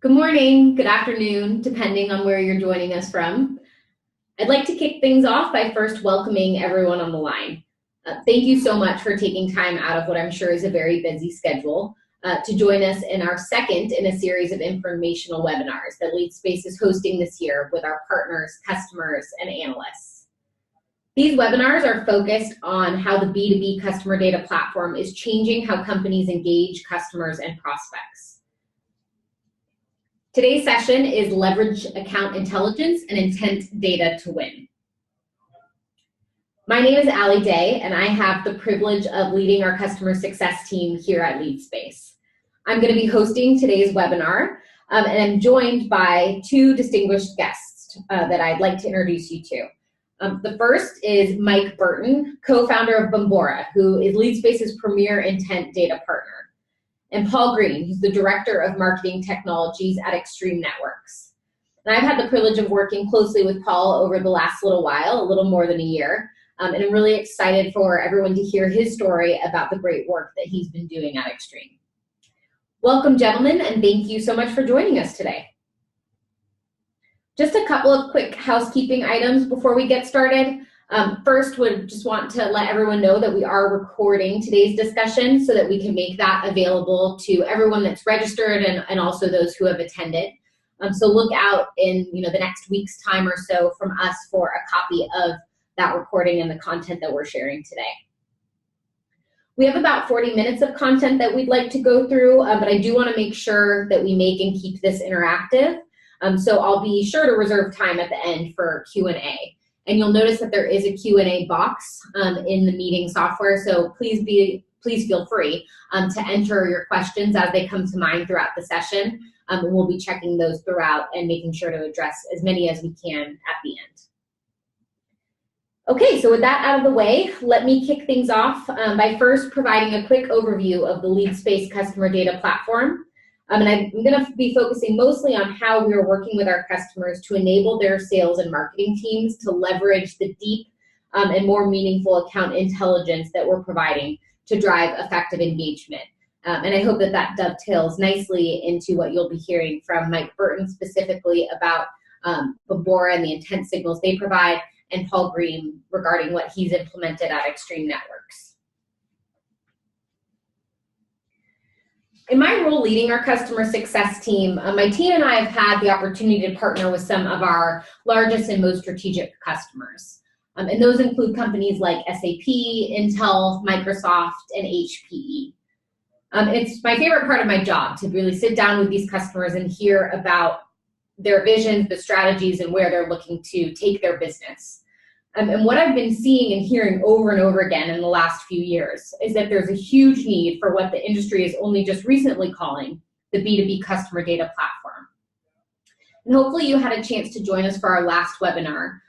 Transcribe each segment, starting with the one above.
Good morning, good afternoon, depending on where you're joining us from. I'd like to kick things off by first welcoming everyone on the line. Thank you so much for taking time out of what I'm sure is a very busy schedule to join us in our second in a series of informational webinars that Leadspace is hosting this year with our partners, customers, and analysts. These webinars are focused on how the B2B customer data platform is changing how companies engage customers and prospects. Today's session is Leverage Account Intelligence and Intent Data to Win. My name is Allie Day, and I have the privilege of leading our customer success team here at Leadspace. I'm going to be hosting today's webinar, and I'm joined by two distinguished guests that I'd like to introduce you to. The first is Mike Burton, co-founder of Bombora, who is Leadspace's premier intent data partner. And Paul Green, who's the Director of Marketing Technologies at Extreme Networks. And I've had the privilege of working closely with Paul over the last little while, a little more than a year, and I'm really excited for everyone to hear his story about the great work that he's been doing at Extreme. Welcome, gentlemen, and thank you so much for joining us today. Just a couple of quick housekeeping items before we get started. First, would just want to let everyone know that we are recording today's discussion so that we can make that available to everyone that's registered and also those who have attended. So look out in the next week's time or so from us for a copy of that recording and the content that we're sharing today. We have about 40 minutes of content that we'd like to go through, but I do want to make sure that we make and keep this interactive. So I'll be sure to reserve time at the end for Q&A. And you'll notice that there is a Q&A box in the meeting software, so please feel free to enter your questions as they come to mind throughout the session. And we'll be checking those throughout and making sure to address as many as we can at the end. Okay, so with that out of the way, let me kick things off by first providing a quick overview of the Leadspace customer data platform. And I'm going to be focusing mostly on how we are working with our customers to enable their sales and marketing teams to leverage the deep and more meaningful account intelligence that we're providing to drive effective engagement. And I hope that that dovetails nicely into what you'll be hearing from Mike Burton specifically about Bombora and the intent signals they provide, and Paul Green regarding what he's implemented at Extreme Networks. In my role leading our customer success team, my team and I have had the opportunity to partner with some of our largest and most strategic customers. And those include companies like SAP, Intel, Microsoft, and HPE. It's my favorite part of my job to really sit down with these customers and hear about their visions, the strategies, and where they're looking to take their business. And what I've been seeing and hearing over and over again in the last few years is that there's a huge need for what the industry is only just recently calling the B2B customer data platform. And hopefully you had a chance to join us for our last webinar,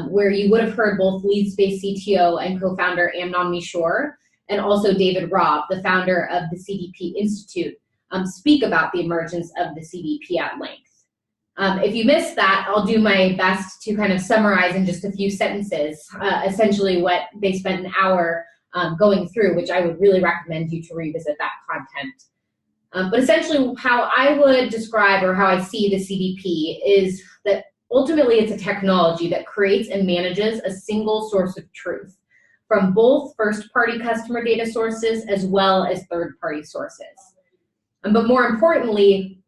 where you would have heard both Leadspace CTO and co-founder Amnon Mishore, and also David Robb, the founder of the CDP Institute, speak about the emergence of the CDP at length. If you missed that, I'll do my best to kind of summarize in just a few sentences, essentially what they spent an hour going through, which I would really recommend you to revisit that content. But essentially how I would describe or how I see the CDP is that ultimately it's a technology that creates and manages a single source of truth from both first-party customer data sources as well as third-party sources. But more importantly,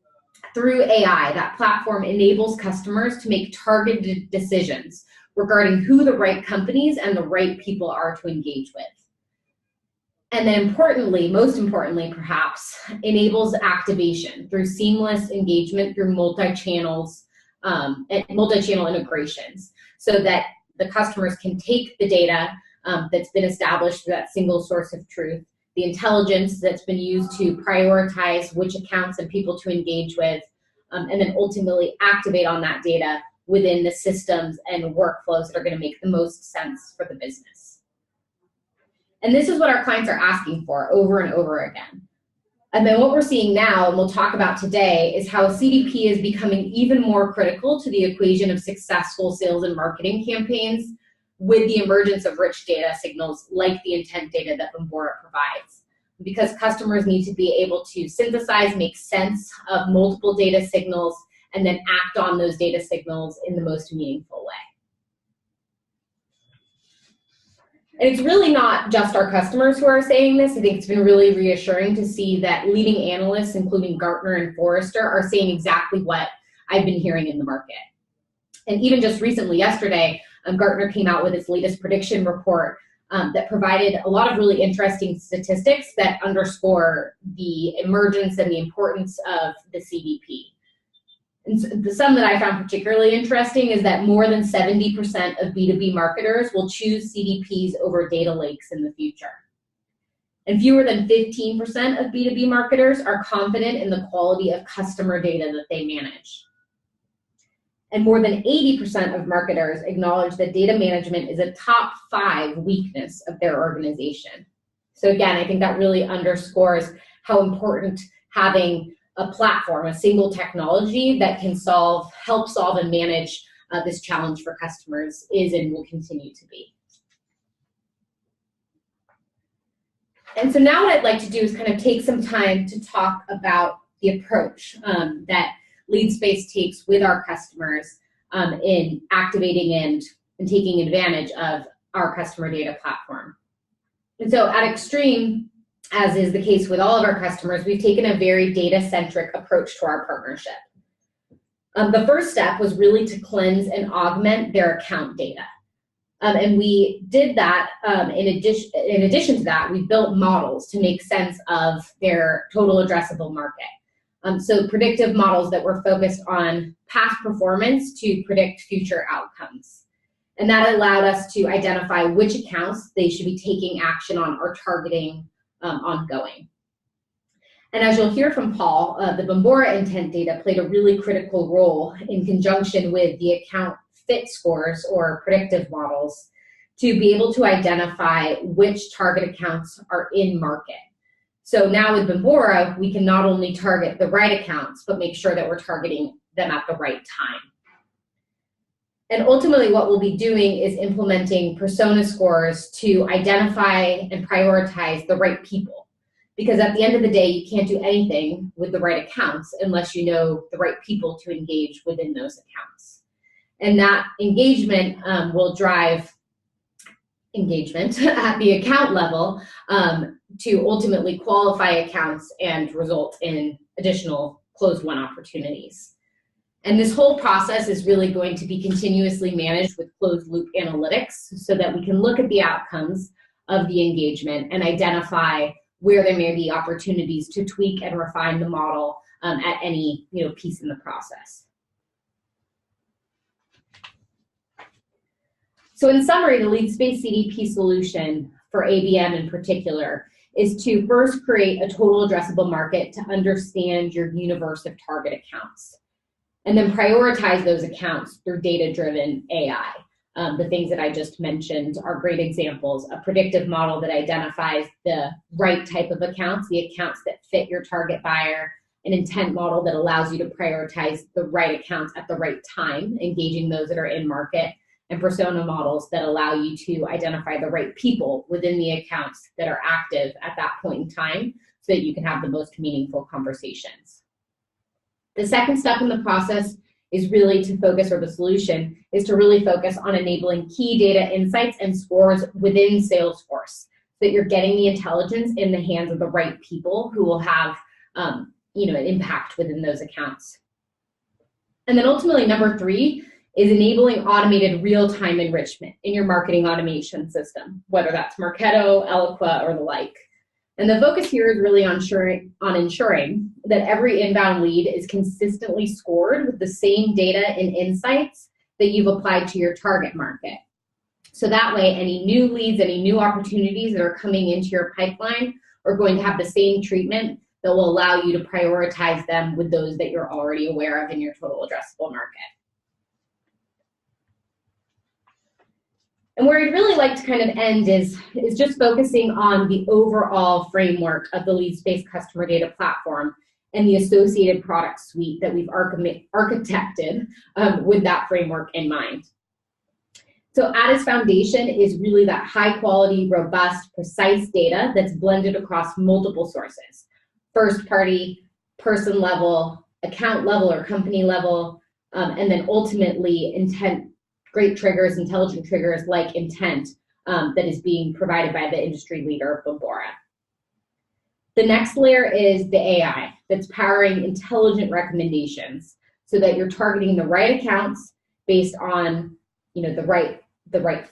through AI, that platform enables customers to make targeted decisions regarding who the right companies and the right people are to engage with. And then importantly, most importantly perhaps, enables activation through seamless engagement through multi-channels and multi-channel integrations so that the customers can take the data that's been established through that single source of truth, the intelligence that's been used to prioritize which accounts and people to engage with, and then ultimately activate on that data within the systems and workflows that are going to make the most sense for the business. And this is what our clients are asking for over and over again. And then what we're seeing now, and we'll talk about today, is how CDP is becoming even more critical to the equation of successful sales and marketing campaigns with the emergence of rich data signals like the intent data that Bombora provides. because customers need to be able to synthesize, make sense of multiple data signals, and then act on those data signals in the most meaningful way. And it's really not just our customers who are saying this. I think it's been really reassuring to see that leading analysts, including Gartner and Forrester, are saying exactly what I've been hearing in the market. And even just recently, yesterday, Gartner came out with its latest prediction report that provided a lot of really interesting statistics that underscore the emergence and the importance of the CDP. And the some that I found particularly interesting is that more than 70% of B2B marketers will choose CDPs over data lakes in the future. And fewer than 15% of B2B marketers are confident in the quality of customer data that they manage. And more than 80% of marketers acknowledge that data management is a top 5 weakness of their organization. So again, I think that really underscores how important having a platform, a single technology that can help solve and manage this challenge for customers is and will continue to be. And so now what I'd like to do is kind of take some time to talk about the approach that Leadspace takes with our customers in activating and taking advantage of our customer data platform. And so at Extreme, as is the case with all of our customers, we've taken a very data-centric approach to our partnership. The first step was really to cleanse and augment their account data. And we did that in addition to that, we built models to make sense of their total addressable market. So predictive models that were focused on past performance to predict future outcomes. And that allowed us to identify which accounts they should be taking action on or targeting ongoing. And as you'll hear from Paul, the Bombora intent data played a really critical role in conjunction with the account fit scores or predictive models to be able to identify which target accounts are in market. So now with Bombora, we can not only target the right accounts, but make sure that we're targeting them at the right time. And ultimately what we'll be doing is implementing persona scores to identify and prioritize the right people. Because at the end of the day, you can't do anything with the right accounts unless you know the right people to engage within those accounts. And that engagement will drive engagement at the account level to ultimately qualify accounts and result in additional closed-won opportunities. And this whole process is really going to be continuously managed with closed-loop analytics so that we can look at the outcomes of the engagement and identify where there may be opportunities to tweak and refine the model at any piece in the process. So in summary, the Leadspace CDP solution for ABM in particular is to first create a total addressable market to understand your universe of target accounts, and then prioritize those accounts through data-driven AI. The things that I just mentioned are great examples. A predictive model that identifies the right type of accounts, the accounts that fit your target buyer, an intent model that allows you to prioritize the right accounts at the right time, engaging those that are in market, and persona models that allow you to identify the right people within the accounts that are active at that point in time so that you can have the most meaningful conversations. The second step in the process is really to focus, or the solution is to really focus on enabling key data insights and scores within Salesforce so that you're getting the intelligence in the hands of the right people who will have an impact within those accounts. And then ultimately, number 3 is enabling automated real-time enrichment in your marketing automation system, whether that's Marketo, Eloqua, or the like. And the focus here is really on ensuring that every inbound lead is consistently scored with the same data and insights that you've applied to your target market. So that way, any new leads, any new opportunities that are coming into your pipeline are going to have the same treatment that will allow you to prioritize them with those that you're already aware of in your total addressable market. And where I'd really like to kind of end is just focusing on the overall framework of the Leadspace customer data platform and the associated product suite that we've architected with that framework in mind. So at its foundation is really that high quality, robust, precise data that's blended across multiple sources. First party, person level, account level or company level, and then ultimately intent, great triggers, intelligent triggers like intent that is being provided by the industry leader, Bombora. The next layer is the AI that's powering intelligent recommendations so that you're targeting the right accounts based on the right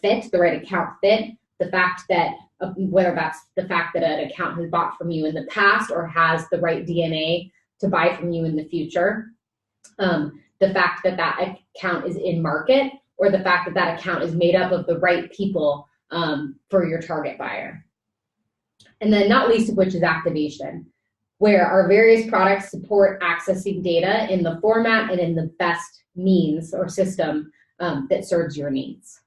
fit, the right account fit, the fact that whether that's the fact that an account has bought from you in the past or has the right DNA to buy from you in the future, the fact that that account is in market, or the fact that that account is made up of the right people for your target buyer. And then not least of which is activation, where our various products support accessing data in the format and in the best means or system that serves your needs.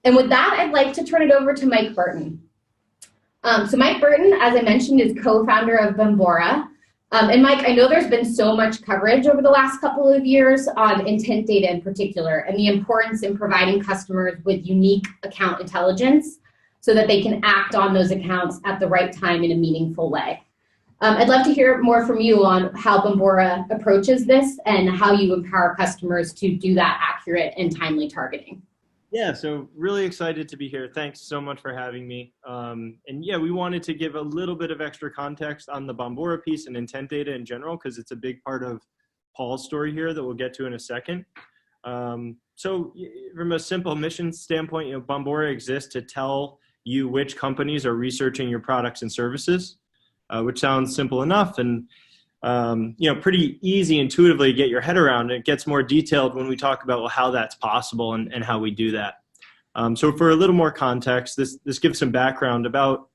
And with that, I'd like to turn it over to Mike Burton. So Mike Burton, as I mentioned, is co-founder of Bombora. And Mike, I know there's been so much coverage over the last couple of years on intent data in particular, and the importance in providing customers with unique account intelligence so that they can act on those accounts at the right time in a meaningful way. I'd love to hear more from you on how Bombora approaches this and how you empower customers to do that accurate and timely targeting. Yeah, so really excited to be here. Thanks so much for having me. And yeah, we wanted to give a little bit of extra context on the Bombora piece and intent data in general, because it's a big part of Paul's story here that we'll get to in a second. So from a simple mission standpoint, Bombora exists to tell you which companies are researching your products and services, which sounds simple enough and pretty easy intuitively to get your head around. It gets more detailed when we talk about how that's possible and how we do that. So for a little more context, this gives some background. About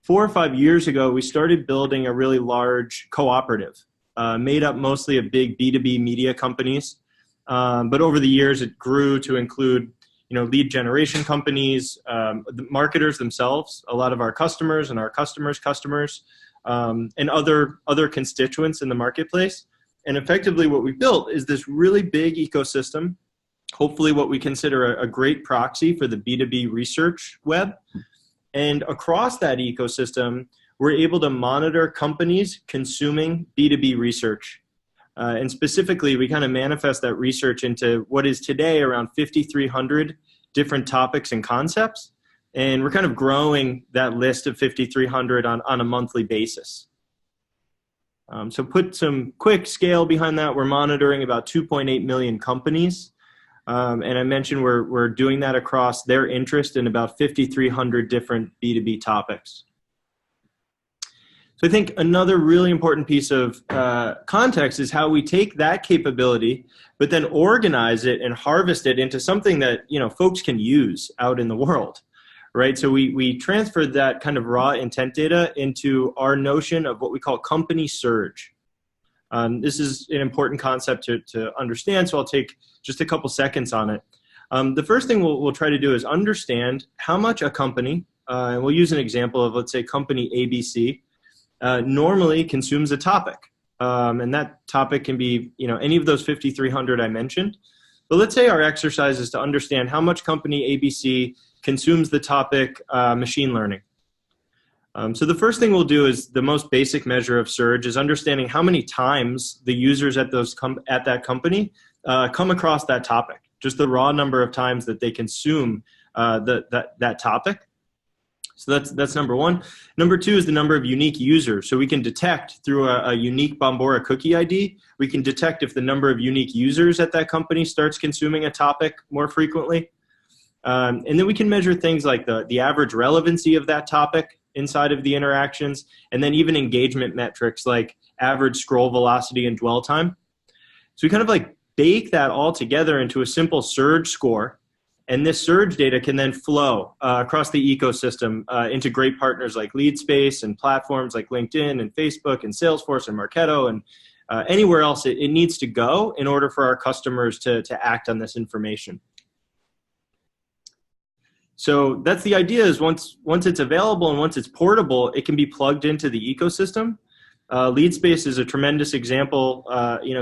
4 or 5 years ago, we started building a really large cooperative made up mostly of big B2B media companies. But over the years, it grew to include lead generation companies, the marketers themselves, a lot of our customers and our customers' customers, and other constituents in the marketplace. And effectively what we built is this really big ecosystem, hopefully what we consider a great proxy for the B2B research web. And across that ecosystem, we're able to monitor companies consuming B2B research. And specifically, we kind of manifest that research into what is today around 5,300 different topics and concepts. And we're kind of growing that list of 5,300 on a monthly basis. So put some quick scale behind that. We're monitoring about 2.8 million companies. And I mentioned we're doing that across their interest in about 5,300 different B2B topics. So I think another really important piece of context is how we take that capability, but then organize it and harvest it into something that folks can use out in the world. Right, so we transferred that kind of raw intent data into our notion of what we call company surge. This is an important concept to understand, so I'll take just a couple seconds on it. The first thing we'll try to do is understand how much a company, and we'll use an example of, let's say, company ABC, normally consumes a topic. And that topic can be any of those 5,300 I mentioned. But let's say our exercise is to understand how much company ABC consumes the topic machine learning. So the first thing we'll do is the most basic measure of surge is understanding how many times the users at that company come across that topic, just the raw number of times that they consume that topic. So that's number one. Number two is the number of unique users. So we can detect through a unique Bombora cookie ID, we can detect if the number of unique users at that company starts consuming a topic more frequently. And then we can measure things like the average relevancy of that topic inside of the interactions, and then even engagement metrics like average scroll velocity and dwell time. So we kind of bake that all together into a simple surge score. And this surge data can then flow across the ecosystem into great partners like Leadspace and platforms like LinkedIn and Facebook and Salesforce and Marketo and anywhere else it needs to go in order for our customers to act on this information. So that's the idea, is once it's available and once it's portable, it can be plugged into the ecosystem. Leadspace is a tremendous example,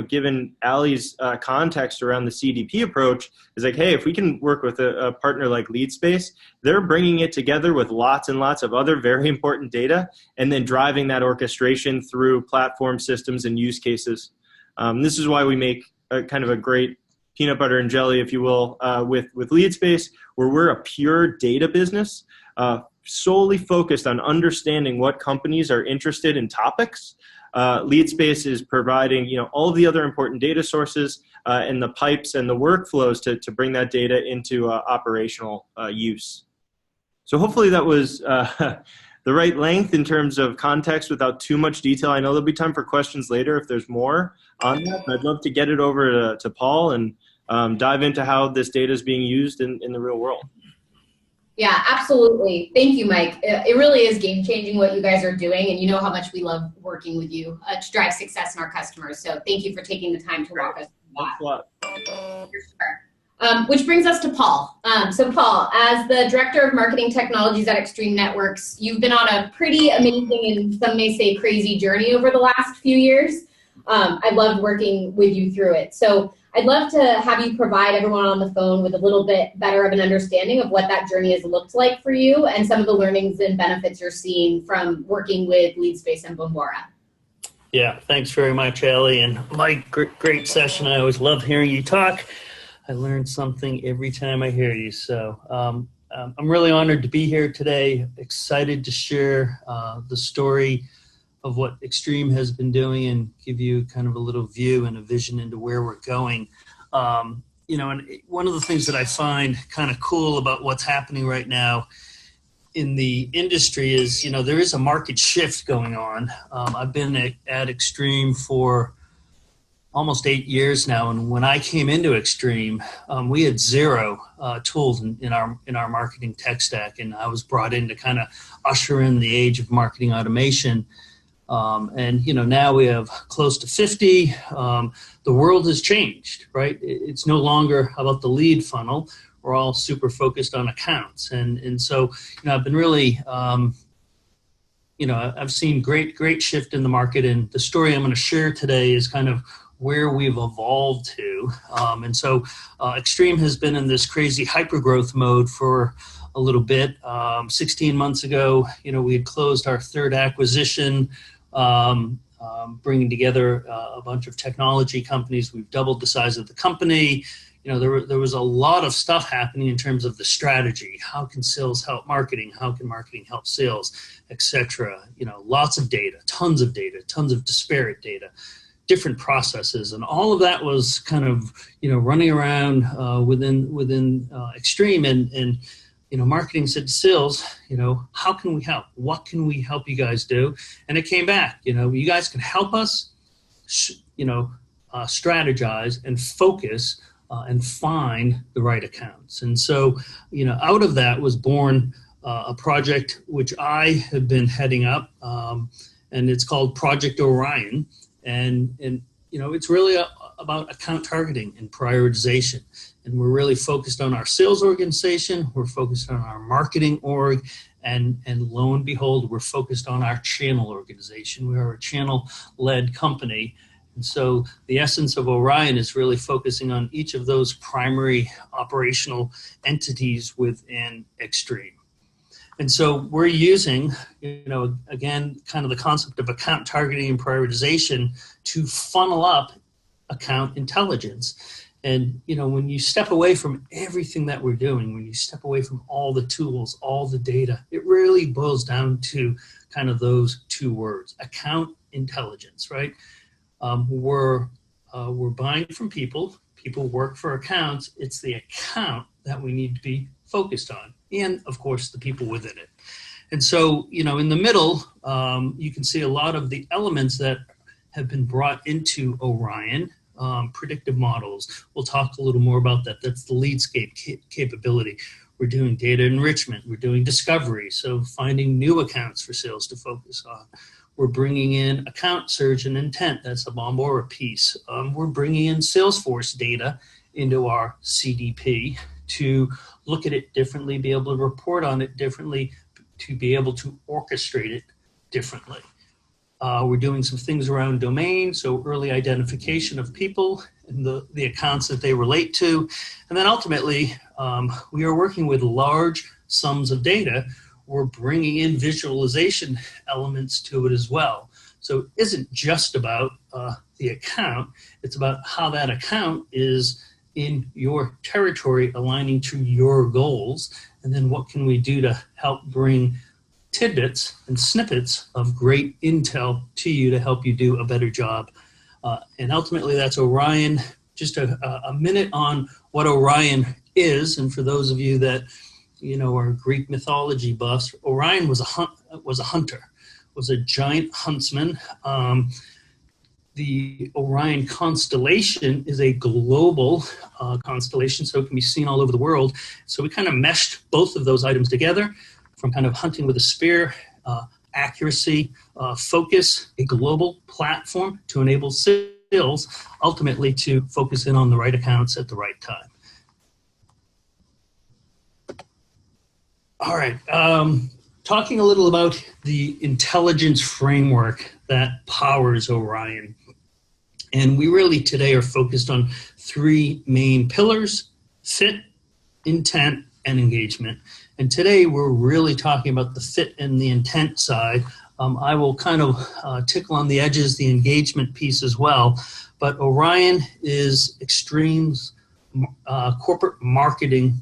given Allie's context around the CDP approach, is like, hey, if we can work with a partner like Leadspace, they're bringing it together with lots and lots of other very important data and then driving that orchestration through platform systems and use cases. This is why we make kind of a great peanut butter and jelly, if you will, with Leadspace, where we're a pure data business, solely focused on understanding what companies are interested in topics. Leadspace is providing, all of the other important data sources and the pipes and the workflows to bring that data into operational use. So hopefully that was the right length in terms of context without too much detail. I know there'll be time for questions later if there's more on that, but I'd love to get it over to Paul and dive into how this data is being used in the real world. Yeah, absolutely. Thank you, Mike. It really is game-changing what you guys are doing, and you know how much we love working with you to drive success in our customers. So thank you for taking the time to walk us through that. Thanks a lot. For sure. Which brings us to Paul. So Paul, as the Director of Marketing Technologies at Extreme Networks, you've been on a pretty amazing and some may say crazy journey over the last few years. I loved working with you through it. So I'd love to have you provide everyone on the phone with a little bit better of an understanding of what that journey has looked like for you and some of the learnings and benefits you're seeing from working with Leadspace and Bombora. Yeah, thanks very much, Allie. And Mike, great session. I always love hearing you talk. I learn something every time I hear you. So I'm really honored to be here today, excited to share the story of what Extreme has been doing and give you kind of a little view and a vision into where we're going. And one of the things that I find kind of cool about what's happening right now in the industry is, there is a market shift going on. I've been at Extreme for almost 8 years now, and when I came into Extreme, we had zero tools in our marketing tech stack, and I was brought in to kind of usher in the age of marketing automation. And now we have close to 50. The world has changed, right? It's no longer about the lead funnel. We're all super focused on accounts, and so I've been really I've seen great shift in the market, and the story I'm going to share today is kind of where we've evolved to. And so Extreme has been in this crazy hypergrowth mode for a little bit. 16 months ago, we had closed our third acquisition, bringing together a bunch of technology companies. We've doubled the size of the company. There was a lot of stuff happening in terms of the strategy. How can sales help marketing? How can marketing help sales, et cetera? Lots of data, tons of disparate data, different processes, and all of that was kind of running around within Extreme, and marketing said to sales, how can we help? What can we help you guys do? And it came back, you guys can help us, strategize and focus and find the right accounts. And so, out of that was born a project which I have been heading up, and it's called Project Orion. And it's really about account targeting and prioritization. And we're really focused on our sales organization. We're focused on our marketing org. And lo and behold, we're focused on our channel organization. We are a channel-led company. And so the essence of Orion is really focusing on each of those primary operational entities within Extreme. And so we're using, again, kind of the concept of account targeting and prioritization to funnel up account intelligence. And, when you step away from everything that we're doing, when you step away from all the tools, all the data, it really boils down to kind of those two words, account intelligence, right? We're buying from people. People work for accounts. It's the account that we need to be focused on, and of course the people within it. And so, in the middle, you can see a lot of the elements that have been brought into Orion. Predictive models. We'll talk a little more about that. That's the Leadscape capability. We're doing data enrichment. We're doing discovery, so finding new accounts for sales to focus on. We're bringing in account surge and intent. That's the Bombora piece. We're bringing in Salesforce data into our CDP to look at it differently, be able to report on it differently, to be able to orchestrate it differently. We're doing some things around domain, so early identification of people and the accounts that they relate to. And then ultimately, we are working with large sums of data. We're bringing in visualization elements to it as well. So it isn't just about the account, it's about how that account is in your territory aligning to your goals, and then what can we do to help bring tidbits and snippets of great intel to you to help you do a better job. And ultimately that's Orion. Just a minute on what Orion is, and for those of you that are Greek mythology buffs, Orion was a hunter, was a giant huntsman. The Orion constellation is a global constellation, so it can be seen all over the world. So we kind of meshed both of those items together, from kind of hunting with a spear, accuracy, focus, a global platform to enable sales, ultimately to focus in on the right accounts at the right time. All right, talking a little about the intelligence framework that powers Orion. And we really today are focused on three main pillars: fit, intent, and engagement. And today we're really talking about the fit and the intent side. I will kind of tickle on the edges the engagement piece as well. But Orion is Extreme's corporate marketing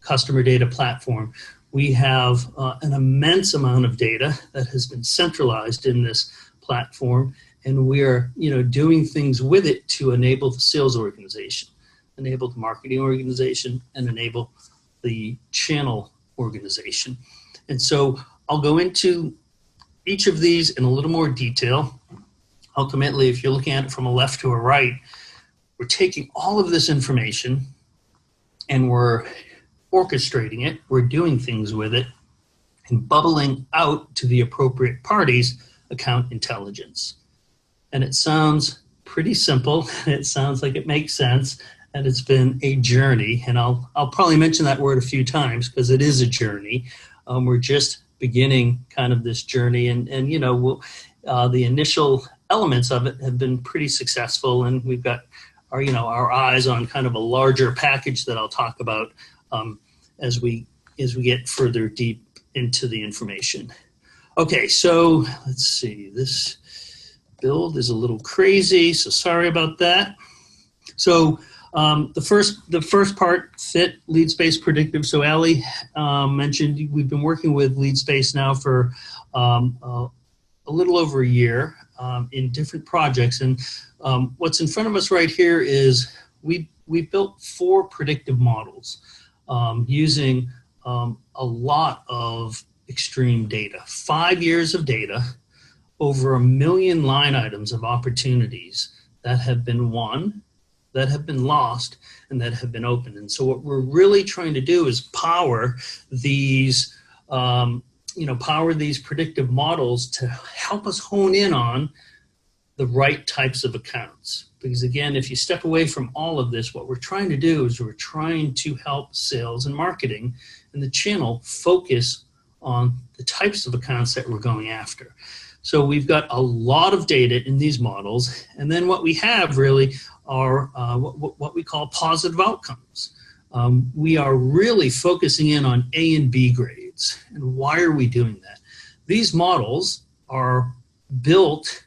customer data platform. We have an immense amount of data that has been centralized in this platform, and we are doing things with it to enable the sales organization, enable the marketing organization, and enable the channel organization. And so I'll go into each of these in a little more detail. Ultimately, if you're looking at it from a left to a right, we're taking all of this information and we're orchestrating it, we're doing things with it, and bubbling out to the appropriate parties account intelligence. And it sounds pretty simple, it sounds like it makes sense, and it's been a journey, and I'll probably mention that word a few times because it is a journey. We're just beginning kind of this journey, and the initial elements of it have been pretty successful, and we've got our eyes on kind of a larger package that I'll talk about as we get further deep into the information. Okay, so let's see. This build is a little crazy, so sorry about that. So the first part, fit, Leadspace predictive. So Ali mentioned we've been working with Leadspace now for a little over a year in different projects, and what's in front of us right here is we built 4 predictive models using a lot of extreme data, 5 years of data, over 1 million line items of opportunities that have been won, that have been lost, and that have been opened. And so what we're really trying to do is power these, power these predictive models to help us hone in on the right types of accounts. Because again, if you step away from all of this, what we're trying to do is we're trying to help sales and marketing and the channel focus on the types of accounts that we're going after. So we've got a lot of data in these models, and then what we have really are what we call positive outcomes. We are really focusing in on A and B grades. And why are we doing that? These models are built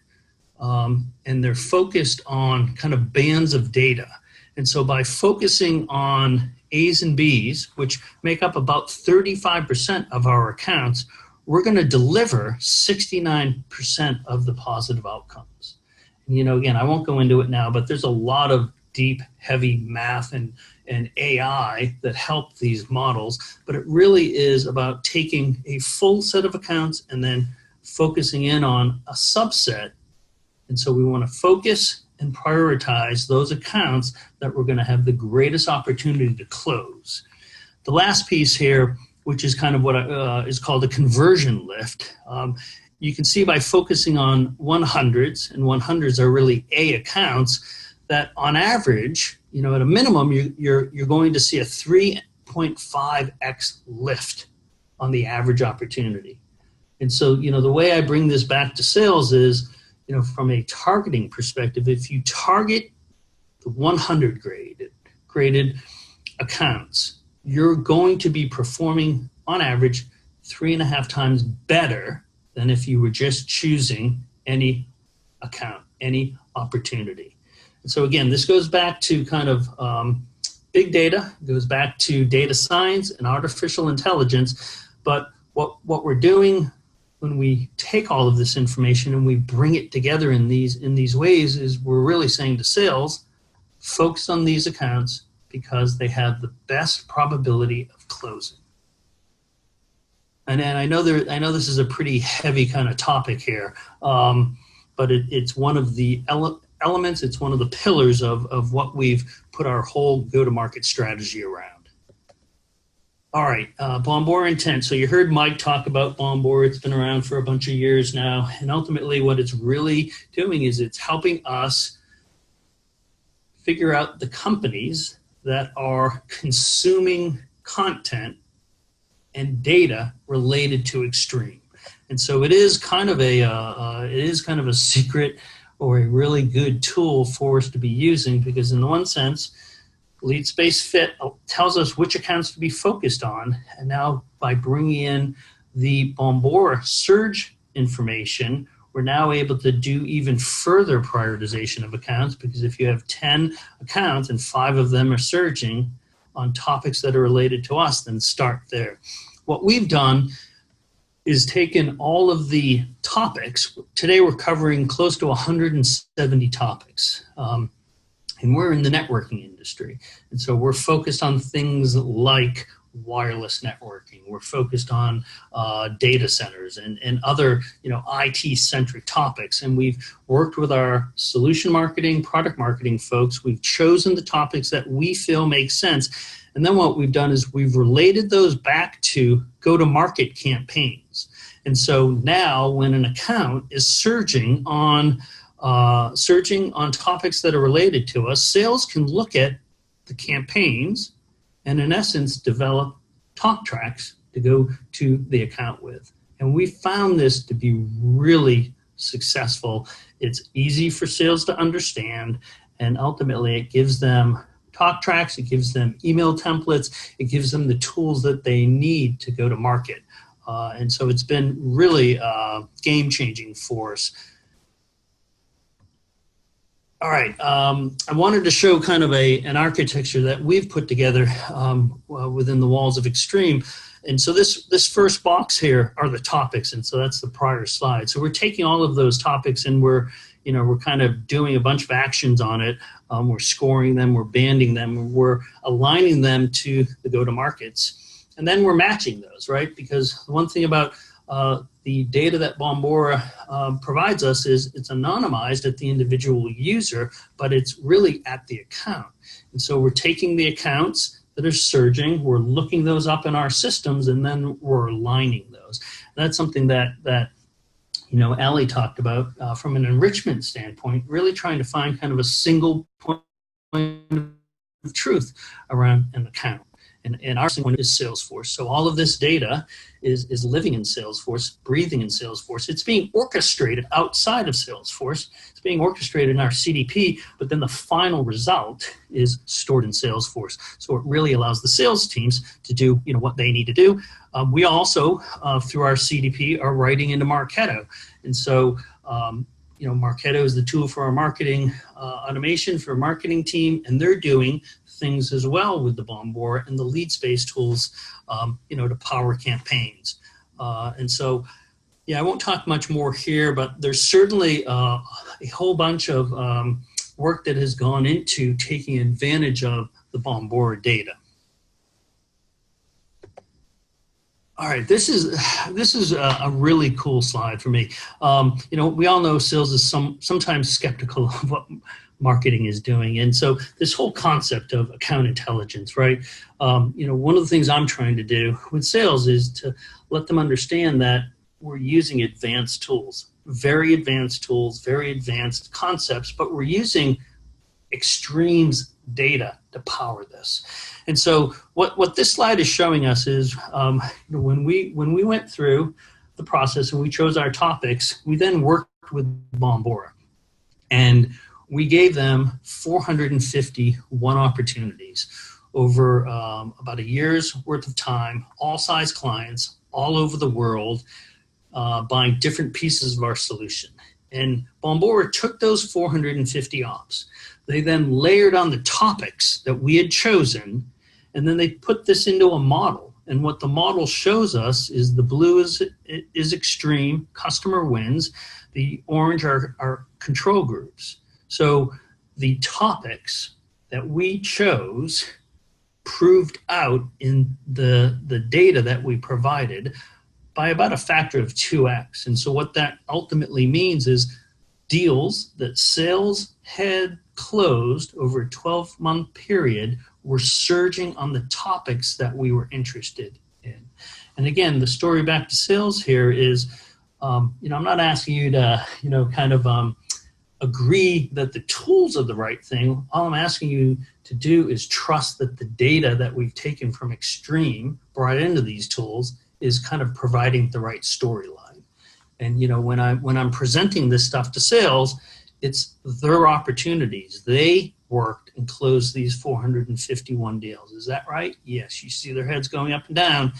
and they're focused on kind of bands of data. And so by focusing on A's and B's, which make up about 35% of our accounts, we're going to deliver 69% of the positive outcomes. And, again, I won't go into it now, but there's a lot of deep, heavy math and AI that help these models. But it really is about taking a full set of accounts and then focusing in on a subset. And so we want to focus and prioritize those accounts that we're going to have the greatest opportunity to close. The last piece here, which is kind of what is called a conversion lift. You can see by focusing on 100s, and 100s are really A accounts, that on average, at a minimum, you're going to see a 3.5x lift on the average opportunity. And so, the way I bring this back to sales is, from a targeting perspective, if you target the 100 graded accounts, you're going to be performing on average 3.5 times better than if you were just choosing any account, any opportunity. And so again, this goes back to kind of big data, goes back to data science and artificial intelligence. But what we're doing when we take all of this information and we bring it together in these ways is we're really saying to sales, focus on these accounts because they have the best probability of closing. And then I know this is a pretty heavy kind of topic here, but it's one of the elements, it's one of the pillars of what we've put our whole go-to-market strategy around. All right, Bombora intent. So you heard Mike talk about Bombora. It's been around for a bunch of years now. And ultimately what it's really doing is it's helping us figure out the companies that are consuming content and data related to Extreme. And so it is kind of a secret or a really good tool for us to be using, because in one sense, Leadspace Fit tells us which accounts to be focused on. And now by bringing in the Bombora surge information, we're now able to do even further prioritization of accounts, because if you have 10 accounts and 5 of them are surging on topics that are related to us, then start there. What we've done is taken all of the topics. Today we're covering close to 170 topics. And we're in the networking industry. And so we're focused on things like wireless networking. We're focused on data centers and other IT-centric topics. And we've worked with our solution marketing, product marketing folks. We've chosen the topics that we feel make sense. And then what we've done is we've related those back to go-to-market campaigns. And so now when an account is surging on topics that are related to us, sales can look at the campaigns and in essence develop talk tracks to go to the account with. And we found this to be really successful. It's easy for sales to understand, and ultimately it gives them talk tracks, it gives them email templates, it gives them the tools that they need to go to market. And so it's been really game-changing for us. All right, I wanted to show kind of an architecture that we've put together within the walls of Extreme. And so this first box here are the topics, and so that's the prior slide. So we're taking all of those topics and we're kind of doing a bunch of actions on it. We're scoring them, we're banding them, we're aligning them to the go-to-markets. And then we're matching those, right? Because one thing about the data that Bombora provides us is it's anonymized at the individual user, but it's really at the account. And so we're taking the accounts that are surging, we're looking those up in our systems, and then we're aligning those. And that's something that Ali talked about from an enrichment standpoint, really trying to find kind of a single point of truth around an account. And our single one is Salesforce. So all of this data is living in Salesforce, breathing in Salesforce. It's being orchestrated outside of Salesforce. It's being orchestrated in our CDP, but then the final result is stored in Salesforce. So it really allows the sales teams to do what they need to do. We also, through our CDP, are writing into Marketo. And so Marketo is the tool for our marketing automation for our marketing team, and they're doing things as well with the Bombora and the Leadspace tools, to power campaigns. And so, I won't talk much more here, but there's certainly a whole bunch of work that has gone into taking advantage of the Bombora data. All right, this is a really cool slide for me. We all know sales is sometimes skeptical of what marketing is doing, and so this whole concept of account intelligence, right? One of the things I'm trying to do with sales is to let them understand that we're using advanced tools, very advanced concepts, but we're using Extreme's data to power this. And so what this slide is showing us is when we went through the process and we chose our topics, we then worked with Bombora. And we gave them 451 opportunities over about a year's worth of time, all size clients, all over the world, buying different pieces of our solution. And Bombora took those 450 ops. They then layered on the topics that we had chosen, and then they put this into a model. And what the model shows us is the blue is extreme, customer wins. The orange are control groups. So the topics that we chose proved out in the data that we provided by about a factor of 2x. And so what that ultimately means is deals that sales had closed over a 12-month period were surging on the topics that we were interested in. And again, the story back to sales here is, I'm not asking you to, agree that the tools are the right thing. All I'm asking you to do is trust that the data that we've taken from Extreme, brought into these tools, is kind of providing the right storyline. And when I'm presenting this stuff to sales, it's their opportunities. They worked and closed these 451 deals. Is that right? Yes. You see their heads going up and down.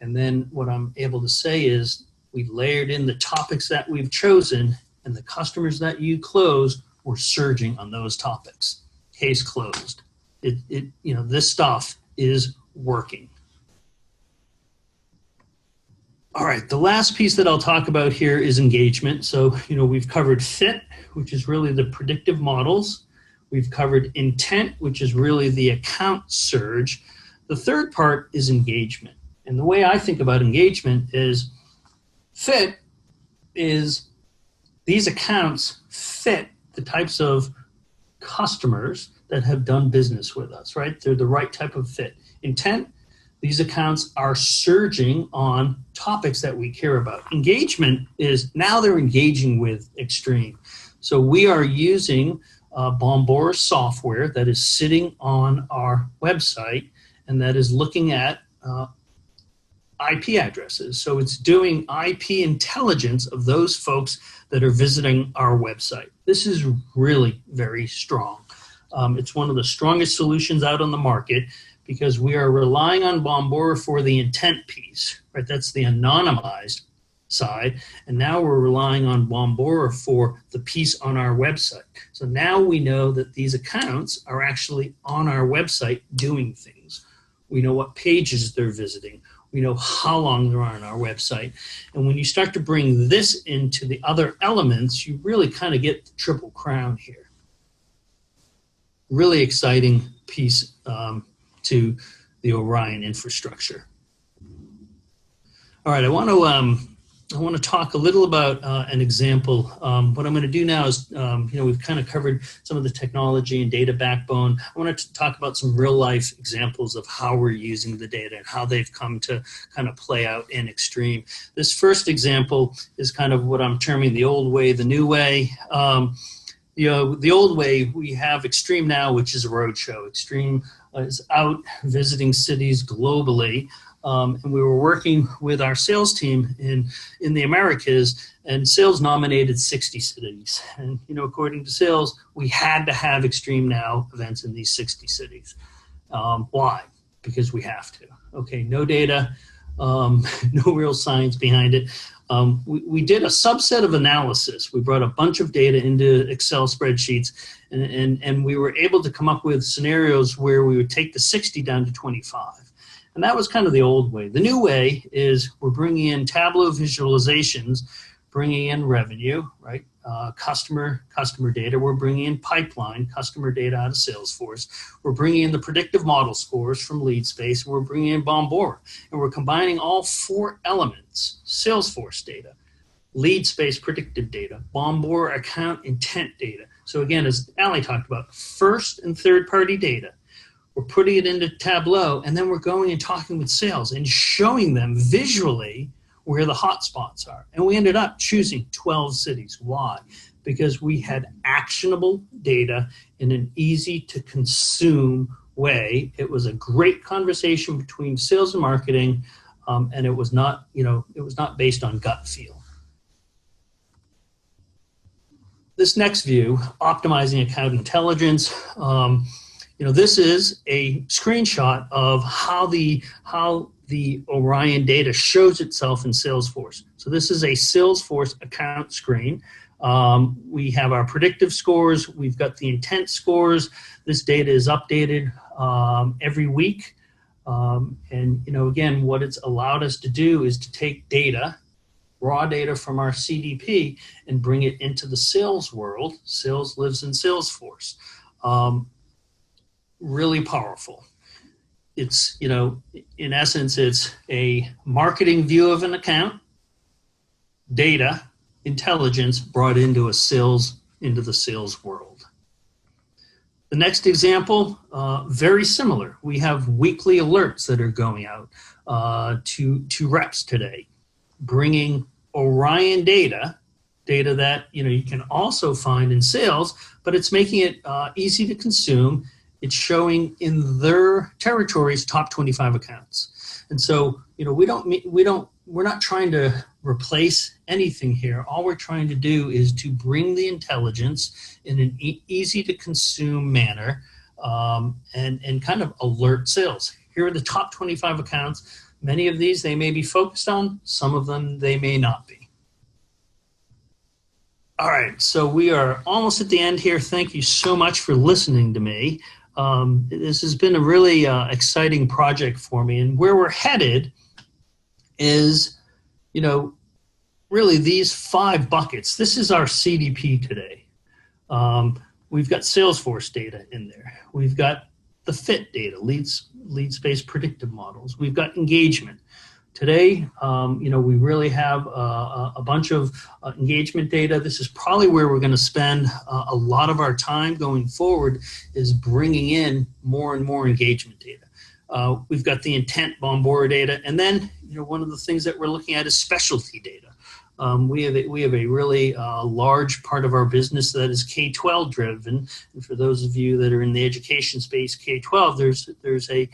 And then what I'm able to say is we layered in the topics that we've chosen, and the customers that you closed were surging on those topics. Case closed. This stuff is working. All right, the last piece that I'll talk about here is engagement. So, we've covered fit, which is really the predictive models. We've covered intent, which is really the account surge. The third part is engagement. And the way I think about engagement is fit is these accounts fit the types of customers that have done business with us, right? They're the right type of fit. Intent, these accounts are surging on topics that we care about. Engagement is now they're engaging with Extreme. So we are using Bombora software that is sitting on our website and that is looking at IP addresses. So it's doing IP intelligence of those folks that are visiting our website. This is really very strong. It's one of the strongest solutions out on the market because we are relying on Bombora for the intent piece, right? That's the anonymized side. And now we're relying on Bombora for the piece on our website. So now we know that these accounts are actually on our website doing things. We know what pages they're visiting. We know how long they're on our website. And when you start to bring this into the other elements, you really kind of get the triple crown here. Really exciting piece to the Orion infrastructure. All right, I want to talk a little about an example. What I'm going to do now is, we've kind of covered some of the technology and data backbone. I want to talk about some real life examples of how we're using the data and how they've come to kind of play out in Extreme. This first example is kind of what I'm terming the old way, the new way. The old way, we have Extreme now, which is a roadshow. Extreme is out visiting cities globally. And we were working with our sales team in the Americas, and sales nominated 60 cities. And, according to sales, we had to have Extreme Now events in these 60 cities. Why? Because we have to. Okay, no data, no real science behind it. We did a subset of analysis. We brought a bunch of data into Excel spreadsheets, and we were able to come up with scenarios where we would take the 60 down to 25. And that was kind of the old way. The new way is we're bringing in Tableau visualizations, bringing in revenue, right? Customer data. We're bringing in pipeline, customer data out of Salesforce. We're bringing in the predictive model scores from Leadspace. We're bringing in Bombora. And we're combining all four elements: Salesforce data, Leadspace predictive data, Bombora account intent data. So again, as Ali talked about, first and third party data. We're putting it into Tableau, and then we're going and talking with sales and showing them visually where the hot spots are. And we ended up choosing 12 cities. Why? Because we had actionable data in an easy to consume way. It was a great conversation between sales and marketing. and it was not, it was not based on gut feel. This next view, optimizing account intelligence, this is a screenshot of how the Orion data shows itself in Salesforce. So this is a Salesforce account screen. We have our predictive scores. We've got the intent scores. This data is updated every week. Again, what it's allowed us to do is to take data, raw data from our CDP, and bring it into the sales world. Sales lives in Salesforce. Really powerful. It's, in essence, it's a marketing view of an account, data, intelligence brought into the sales world. The next example, very similar. We have weekly alerts that are going out to reps today, bringing Orion data that you can also find in sales, but it's making it easy to consume. It's showing in their territories top 25 accounts, and so we're not trying to replace anything here. All we're trying to do is to bring the intelligence in an easy to consume manner, and kind of alert sales. Here are the top 25 accounts. Many of these they may be focused on, some of them they may not be. All right, so we are almost at the end here. Thank you so much for listening to me. This has been a really exciting project for me, and where we're headed is, really these 5 buckets. This is our CDP today. We've got Salesforce data in there. We've got the fit data, Leadspace predictive models. We've got engagement. Today, we really have a bunch of engagement data. This is probably where we're going to spend a lot of our time going forward, is bringing in more and more engagement data. We've got the intent Bombora data, and then one of the things that we're looking at is specialty data. We have a really large part of our business that is K-12 driven, and for those of you that are in the education space, K-12, there's a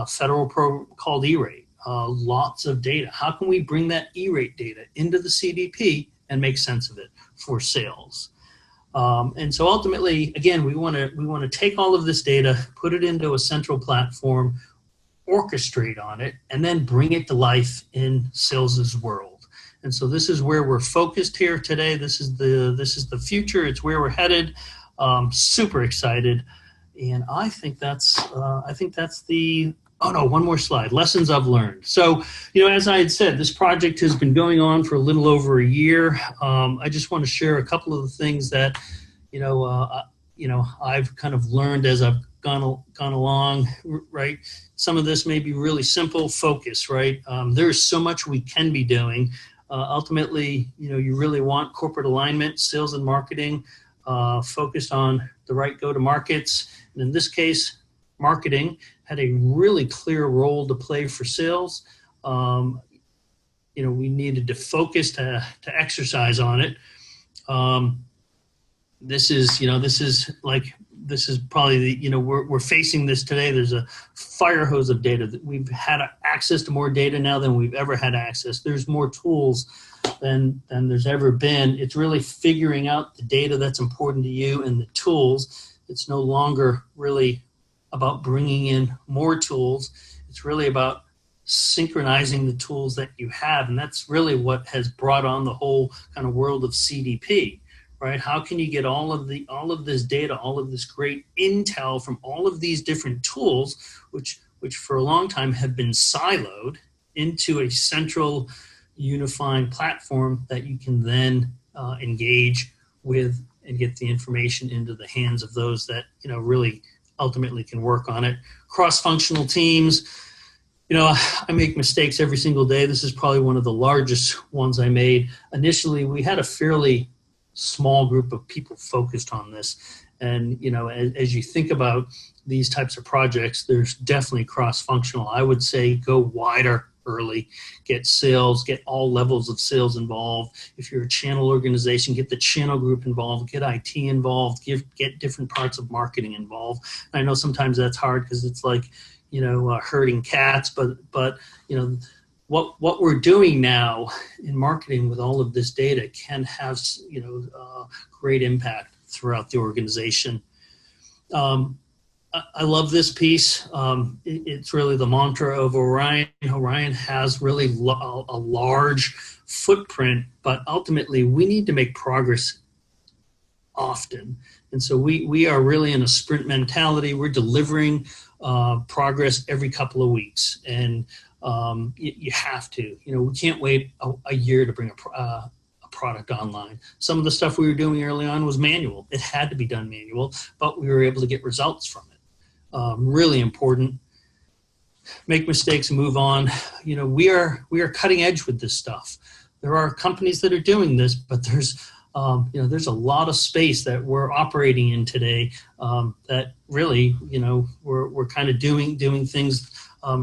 federal program called E-Rate. Lots of data. How can we bring that E-Rate data into the CDP and make sense of it for sales? And so ultimately, again, we want to take all of this data, put it into a central platform, orchestrate on it, and then bring it to life in sales's world. And so this is where we're focused here today. This is the future. It's where we're headed. Super excited, and I think that's the. Oh no, one more slide. Lessons I've learned. So, as I had said, this project has been going on for a little over a year. I just want to share a couple of the things that, I've kind of learned as I've gone along, right? Some of this may be really simple. Focus, right? There's so much we can be doing. Ultimately, you really want corporate alignment, sales and marketing, focused on the right go-to-markets. And in this case, marketing had a really clear role to play for sales. We needed to focus to exercise on it. This is probably we're facing this today. There's a fire hose of data. That we've had access to more data now than we've ever had access. There's more tools than there's ever been. It's really figuring out the data that's important to you and the tools. It's no longer really about bringing in more tools. It's really about synchronizing the tools that you have, and that's really what has brought on the whole kind of world of CDP, right? How can you get all of this data, all of this great intel from all of these different tools, which for a long time have been siloed, into a central unifying platform that you can then engage with and get the information into the hands of those that really ultimately can work on it. Cross-functional teams. I make mistakes every single day. This is probably one of the largest ones I made. Initially, we had a fairly small group of people focused on this. And, as you think about these types of projects, there's definitely cross-functional. I would say go wider early, get sales, get all levels of sales involved. If you're a channel organization, get the channel group involved, get IT involved, get different parts of marketing involved. I know sometimes that's hard because it's like, herding cats, but what we're doing now in marketing with all of this data can have, great impact throughout the organization. I love this piece. It's really the mantra of Orion. Orion has really a large footprint, but ultimately we need to make progress often. And so we are really in a sprint mentality. We're delivering progress every couple of weeks. And you have to. We can't wait a year to bring a product online. Some of the stuff we were doing early on was manual. It had to be done manual, but we were able to get results from it. Really important. Make mistakes and move on. We are cutting edge with this stuff. There are companies that are doing this, but there's a lot of space that we're operating in today that really, we're kind of doing things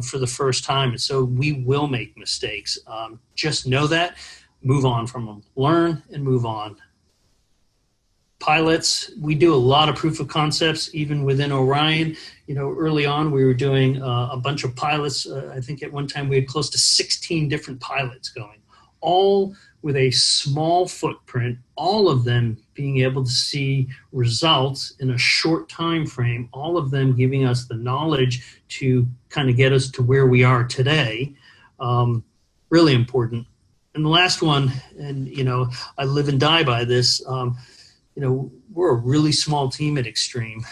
for the first time. And so we will make mistakes. Just know that, move on from them, learn and move on. Pilots, we do a lot of proof of concepts, even within Orion. Early on, we were doing a bunch of pilots. I think at one time we had close to 16 different pilots going, all with a small footprint, all of them being able to see results in a short time frame, all of them giving us the knowledge to kind of get us to where we are today. Really important. And the last one, and I live and die by this, we're a really small team at Extreme.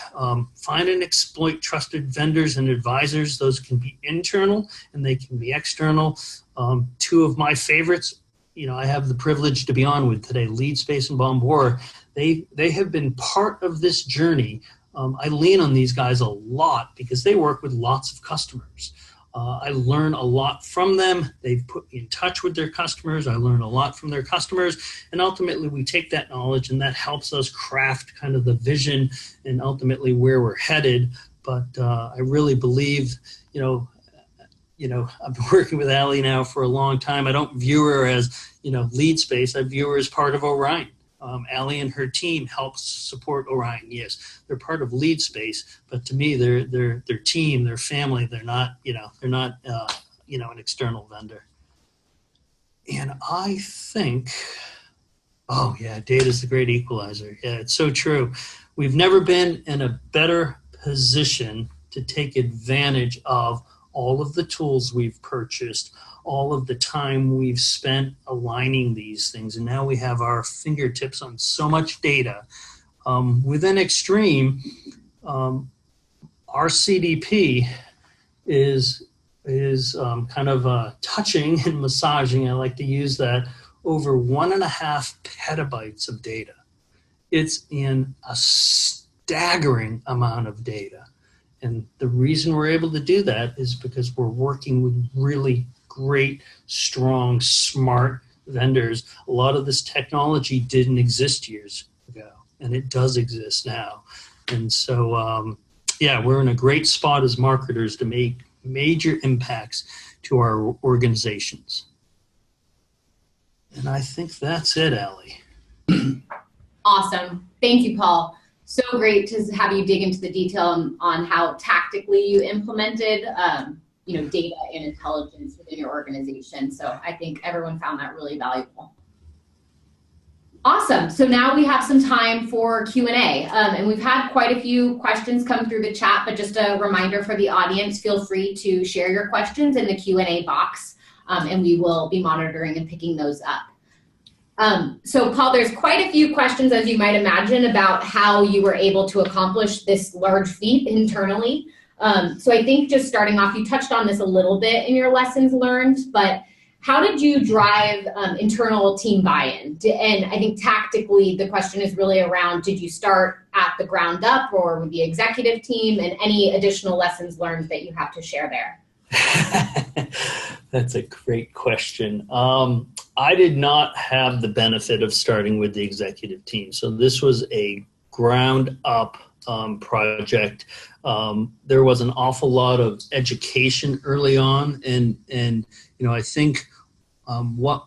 Find and exploit trusted vendors and advisors. Those can be internal and they can be external. Two of my favorites, I have the privilege to be on with today, Leadspace and Bombora. They have been part of this journey. I lean on these guys a lot because they work with lots of customers. I learn a lot from them. They've put me in touch with their customers. I learn a lot from their customers. And ultimately, we take that knowledge and that helps us craft kind of the vision and ultimately where we're headed. But I really believe, I've been working with Allie now for a long time. I don't view her as, Leadspace. I view her as part of Orion. Allie and her team helps support Orion. Yes, they're part of Leadspace, but to me, they're team, they're family. They're not an external vendor. And I think, data is the great equalizer. Yeah, it's so true. We've never been in a better position to take advantage of all of the tools we've purchased, all of the time we've spent aligning these things. And now we have our fingertips on so much data. Within Extreme, our CDP is kind of touching and massaging, I like to use that, over 1.5 petabytes of data. It's in a staggering amount of data. And the reason we're able to do that is because we're working with really great, strong, smart vendors. A lot of this technology didn't exist years ago, and it does exist now. And so, we're in a great spot as marketers to make major impacts to our organizations. And I think that's it, Allie. Awesome. Thank you, Paul. So great to have you dig into the detail on how tactically you implemented data and intelligence within your organization. So I think everyone found that really valuable. Awesome. So now we have some time for Q&A. And we've had quite a few questions come through the chat, but just a reminder for the audience, feel free to share your questions in the Q&A box, and we will be monitoring and picking those up. So Paul, there's quite a few questions, as you might imagine, about how you were able to accomplish this large feat internally. So I think just starting off, you touched on this a little bit in your lessons learned, but how did you drive internal team buy-in? And I think tactically, the question is really around, did you start at the ground up or with the executive team, and any additional lessons learned that you have to share there? That's a great question. I did not have the benefit of starting with the executive team. So this was a ground up project. There was an awful lot of education early on. And I think what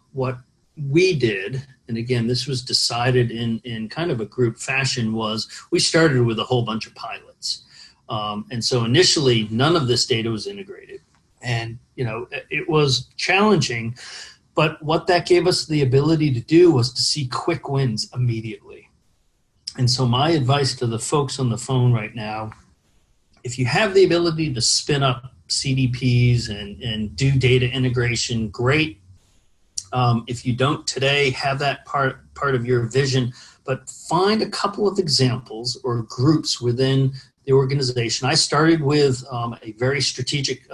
we did, and again, this was decided in kind of a group fashion, was we started with a whole bunch of pilots. And so initially, none of this data was integrated. And, it was challenging, but what that gave us the ability to do was to see quick wins immediately. And so my advice to the folks on the phone right now, if you have the ability to spin up CDPs and do data integration, great. If you don't today, have that part of your vision, but find a couple of examples or groups within the organization. I started with a very strategic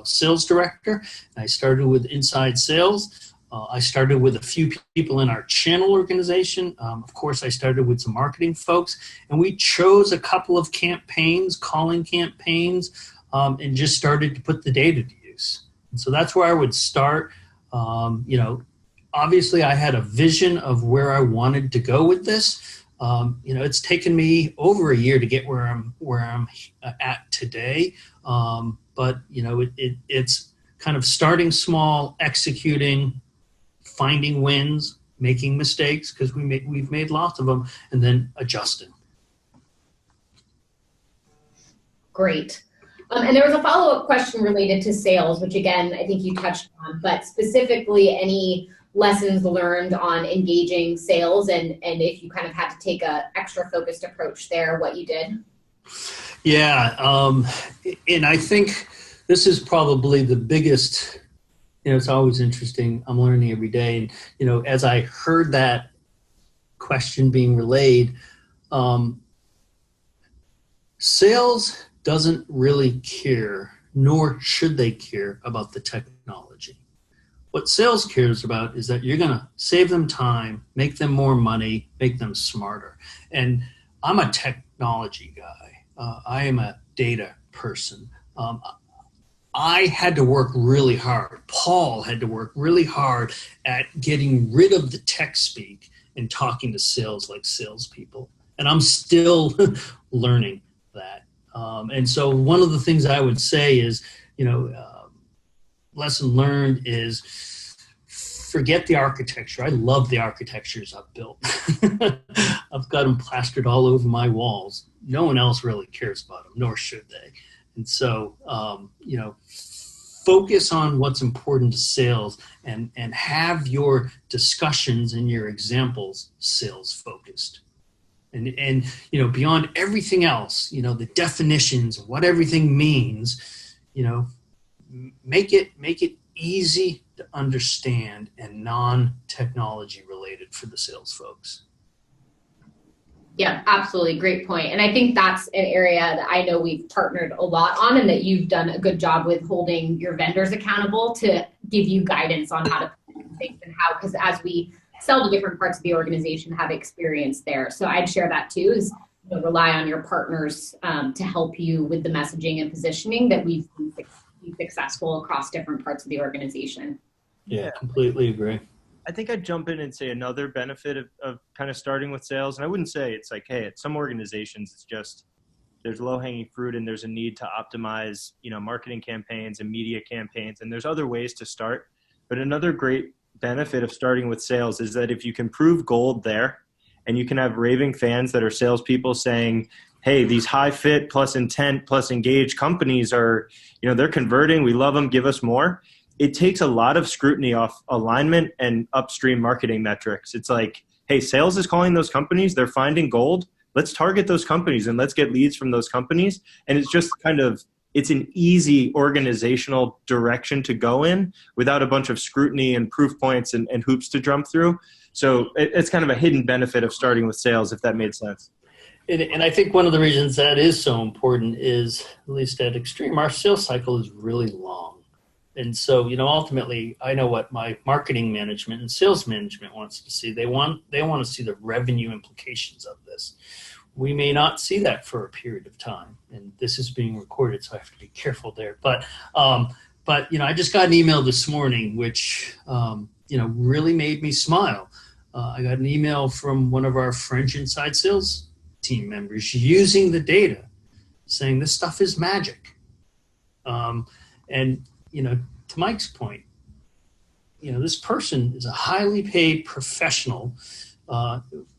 sales director. I started with inside sales. I started with a few people in our channel organization. Of course, I started with some marketing folks, and we chose a couple of campaigns, calling campaigns, and just started to put the data to use. And so that's where I would start. Obviously I had a vision of where I wanted to go with this. It's taken me over a year to get where I'm at today. But it's kind of starting small, executing, finding wins, making mistakes, because we've made lots of them, and then adjusting. Great. And there was a follow-up question related to sales, which again, I think you touched on, but specifically any lessons learned on engaging sales, and if you kind of had to take a extra focused approach there, what you did? Yeah, and I think this is probably the biggest, it's always interesting. I'm learning every day. And, as I heard that question being relayed, sales doesn't really care, nor should they care about the technology. What sales cares about is that you're going to save them time, make them more money, make them smarter. And I'm a technology guy. I am a data person. I had to work really hard. Paul had to work really hard at getting rid of the tech speak and talking to sales like salespeople. And I'm still learning that. And so one of the things I would say is, lesson learned is forget the architecture. I love the architectures I've built. I've got them plastered all over my walls. No one else really cares about them, nor should they. And so, focus on what's important to sales and have your discussions and your examples sales focused. And beyond everything else, the definitions, what everything means, make it easy to understand and non-technology related for the sales folks. Yeah, absolutely. Great point. And I think that's an area that I know we've partnered a lot on, and that you've done a good job with holding your vendors accountable to give you guidance on how to do things and how, because as we sell to different parts of the organization, have experience there. So I'd share that too, is rely on your partners to help you with the messaging and positioning that we've been successful across different parts of the organization. Yeah, completely agree. I think I'd jump in and say another benefit of kind of starting with sales, and I wouldn't say it's like, hey, at some organizations, it's just there's low-hanging fruit and there's a need to optimize, marketing campaigns and media campaigns, and there's other ways to start. But another great benefit of starting with sales is that if you can prove gold there, and you can have raving fans that are salespeople saying, hey, these high fit plus intent plus engaged companies are, they're converting, we love them, give us more. It takes a lot of scrutiny off alignment and upstream marketing metrics. It's like, hey, sales is calling those companies, they're finding gold. Let's target those companies and let's get leads from those companies. And it's just it's an easy organizational direction to go in without a bunch of scrutiny and proof points and hoops to jump through. So it's kind of a hidden benefit of starting with sales, if that made sense. And I think one of the reasons that is so important is, at least at Extreme, our sales cycle is really long. And so, ultimately, I know what my marketing management and sales management wants to see. They want to see the revenue implications of this. We may not see that for a period of time, and this is being recorded, so I have to be careful there. But I just got an email this morning, which really made me smile. I got an email from one of our French inside sales team members using the data, saying this stuff is magic. To Mike's point, this person is a highly paid professional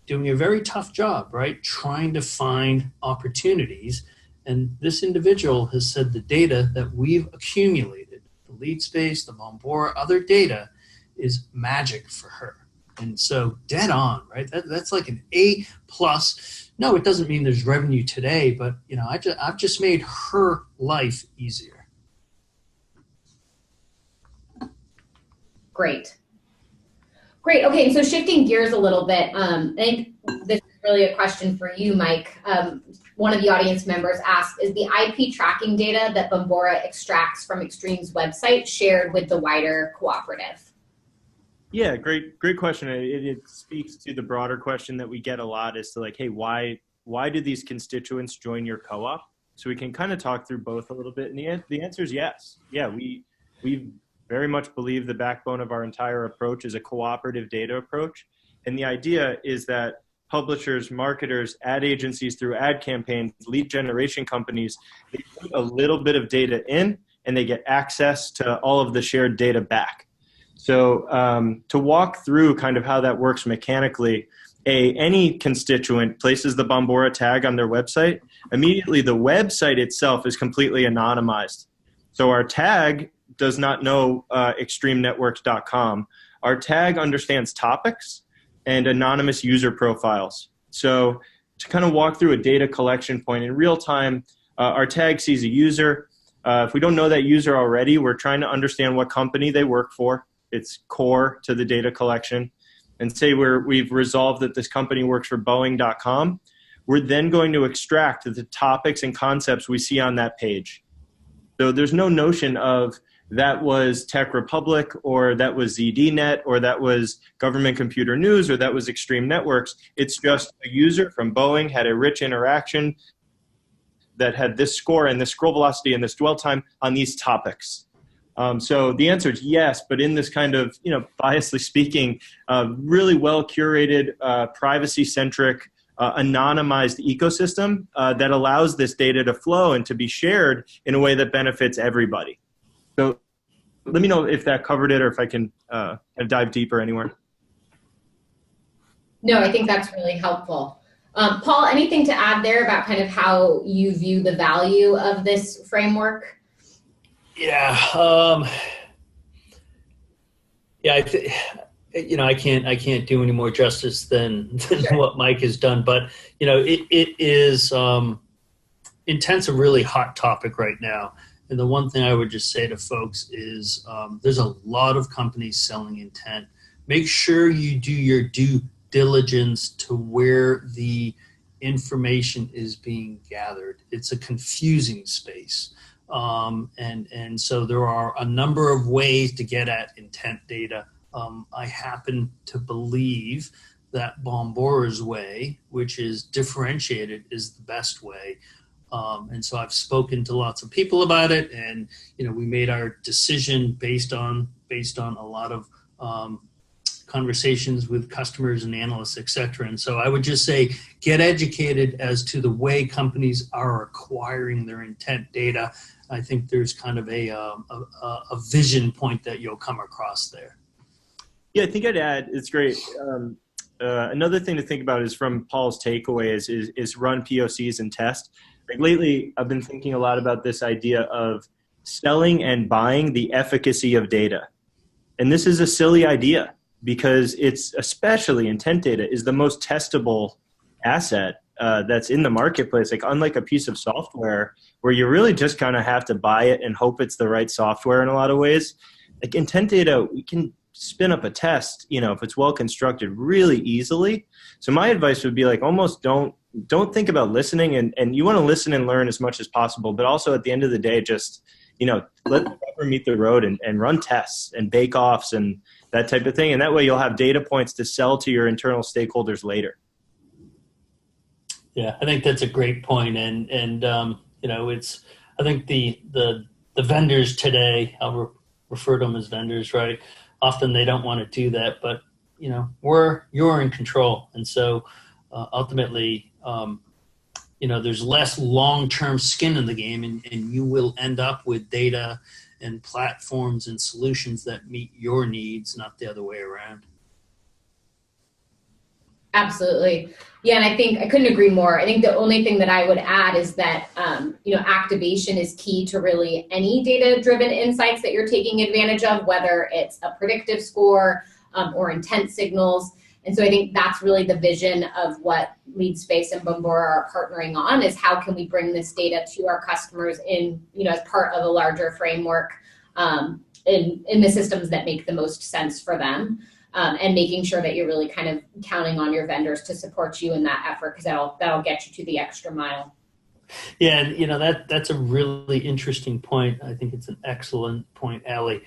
doing a very tough job, right? Trying to find opportunities. And this individual has said the data that we've accumulated Leadspace, the Bombora, other data is magic for her. And so dead on, right? That's like an A plus. No, it doesn't mean there's revenue today, but I've just made her life easier. Great. Okay, so shifting gears a little bit, I think this is really a question for you, Mike. One of the audience members asked, is the IP tracking data that Bombora extracts from Extreme's website shared with the wider cooperative? Yeah, great question. It speaks to the broader question that we get a lot as to like, hey, why do these constituents join your co-op? So we can kind of talk through both a little bit. And the answer is yes. Yeah, we very much believe the backbone of our entire approach is a cooperative data approach. And the idea is that publishers, marketers, ad agencies through ad campaigns, lead generation companies, they put a little bit of data in and they get access to all of the shared data back. So to walk through kind of how that works mechanically, any constituent places the Bombora tag on their website, immediately the website itself is completely anonymized. So our tag does not know extremenetworks.com. Our tag understands topics and anonymous user profiles. So to kind of walk through a data collection point in real time, our tag sees a user. If we don't know that user already, we're trying to understand what company they work for. It's core to the data collection. And say we've resolved that this company works for Boeing.com, we're then going to extract the topics and concepts we see on that page. So there's no notion of that was Tech Republic, or that was ZDNet, or that was Government Computer News, or that was Extreme Networks. It's just a user from Boeing had a rich interaction that had this score and this scroll velocity and this dwell time on these topics. So the answer is yes, but in this kind of, biasly speaking, really well curated, privacy-centric, anonymized ecosystem that allows this data to flow and to be shared in a way that benefits everybody. So let me know if that covered it or if I can dive deeper anywhere. No, I think that's really helpful. Paul, anything to add there about kind of how you view the value of this framework? Yeah. I can't do any more justice than Sure. what Mike has done, but it is intent's a really hot topic right now. And the one thing I would just say to folks is there's a lot of companies selling intent. Make sure you do your due diligence to where the information is being gathered. It's a confusing space. And so there are a number of ways to get at intent data. I happen to believe that Bombora's way, which is differentiated, is the best way. And so I've spoken to lots of people about it, and we made our decision based on a lot of conversations with customers and analysts, et cetera. And so I would just say, get educated as to the way companies are acquiring their intent data. I think there's kind of a vision point that you'll come across there. Yeah, I think I'd add, it's great. Another thing to think about is from Paul's takeaway is run POCs and test. Like lately, I've been thinking a lot about this idea of selling and buying the efficacy of data. And this is a silly idea because it's, especially intent data, is the most testable asset that's in the marketplace. Like, unlike a piece of software where you really just kind of have to buy it and hope it's the right software in a lot of ways, like intent data, we can spin up a test, if it's well constructed, really easily. So my advice would be like, almost don't think about listening, and you want to listen and learn as much as possible, but also at the end of the day, just let the rubber meet the road and run tests and bake-offs and that type of thing. And that way you'll have data points to sell to your internal stakeholders later. Yeah, I think that's a great point. And it's, I think the vendors today, I'll refer to them as vendors, right? Often they don't want to do that, but you're in control. And so ultimately, there's less long-term skin in the game, and you will end up with data and platforms and solutions that meet your needs, not the other way around. Absolutely. Yeah, and I think I couldn't agree more. I think the only thing that I would add is that, activation is key to really any data-driven insights that you're taking advantage of, whether it's a predictive score or intent signals. And so I think that's really the vision of what Leadspace and Bombora are partnering on, is how can we bring this data to our customers in, as part of a larger framework in the systems that make the most sense for them. And making sure that you're really kind of counting on your vendors to support you in that effort, because that'll get you to the extra mile. Yeah, and that's a really interesting point. I think it's an excellent point, Allie.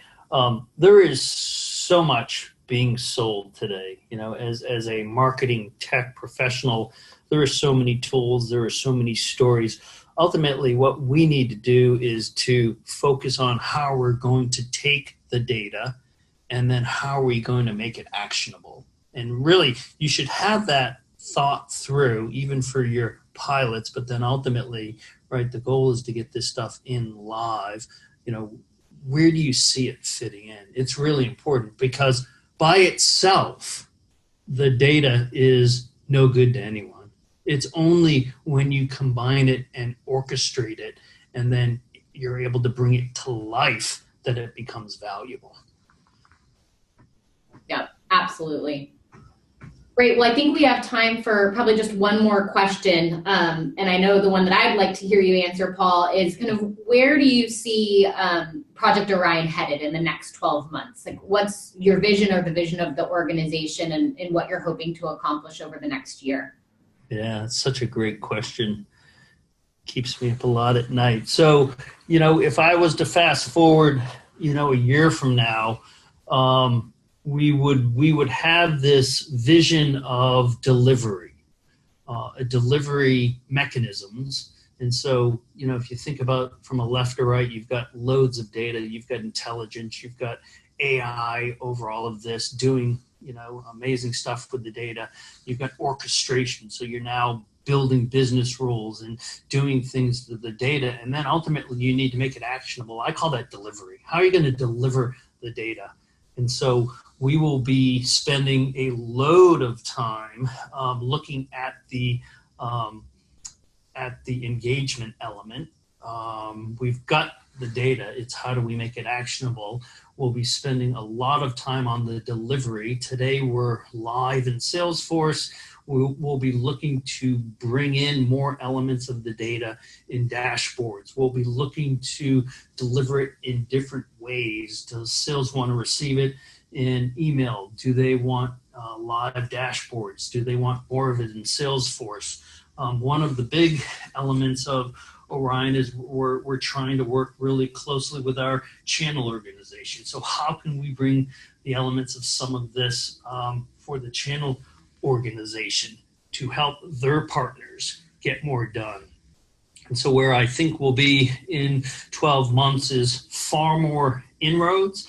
There is so much being sold today. As a marketing tech professional, there are so many tools, there are so many stories. Ultimately, what we need to do is to focus on how we're going to take the data, and then how are we going to make it actionable? And really, you should have that thought through, even for your pilots, but then ultimately, right, the goal is to get this stuff in live. Where do you see it fitting in? It's really important, because by itself, the data is no good to anyone. It's only when you combine it and orchestrate it, and then you're able to bring it to life, that it becomes valuable. Yeah, absolutely. Great. Well, I think we have time for probably just one more question. And I know the one that I'd like to hear you answer, Paul, is kind of where do you see Project Orion headed in the next 12 months? Like, what's your vision or the vision of the organization and what you're hoping to accomplish over the next year? Yeah, it's such a great question. Keeps me up a lot at night. So, if I was to fast forward, a year from now, we would have this vision of delivery, delivery mechanisms. And so, if you think about from a left to right, you've got loads of data, you've got intelligence, you've got AI over all of this doing, amazing stuff with the data. You've got orchestration. So you're now building business rules and doing things to the data. And then ultimately you need to make it actionable. I call that delivery. How are you going to deliver the data? And so we will be spending a load of time looking at the engagement element. We've got the data. It's how do we make it actionable? We'll be spending a lot of time on the delivery. Today we're live in Salesforce. We'll be looking to bring in more elements of the data in dashboards. We'll be looking to deliver it in different ways. Does sales want to receive it in email? Do they want live dashboards? Do they want more of it in Salesforce? One of the big elements of Orion is we're trying to work really closely with our channel organization. So how can we bring the elements of some of this for the channel organization to help their partners get more done? And so where I think we'll be in 12 months is far more inroads,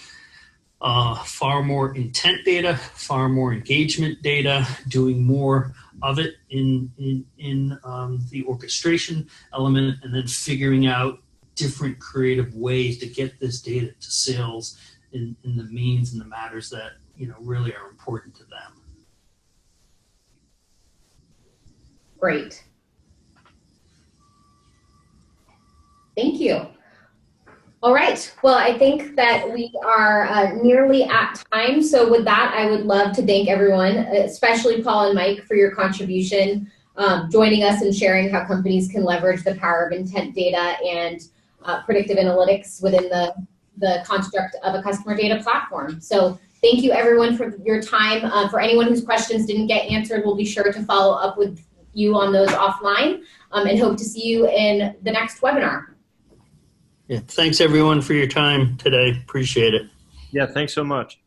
far more intent data, far more engagement data, doing more of it in the orchestration element, and then figuring out different creative ways to get this data to sales in the means and the matters that really are important to them. Great. Thank you. All right. Well, I think that we are nearly at time. So with that, I would love to thank everyone, especially Paul and Mike, for your contribution, joining us and sharing how companies can leverage the power of intent data and predictive analytics within the construct of a customer data platform. So thank you, everyone, for your time. For anyone whose questions didn't get answered, we'll be sure to follow up with you on those offline and hope to see you in the next webinar. Yeah, thanks everyone for your time today. Appreciate it. Yeah, thanks so much.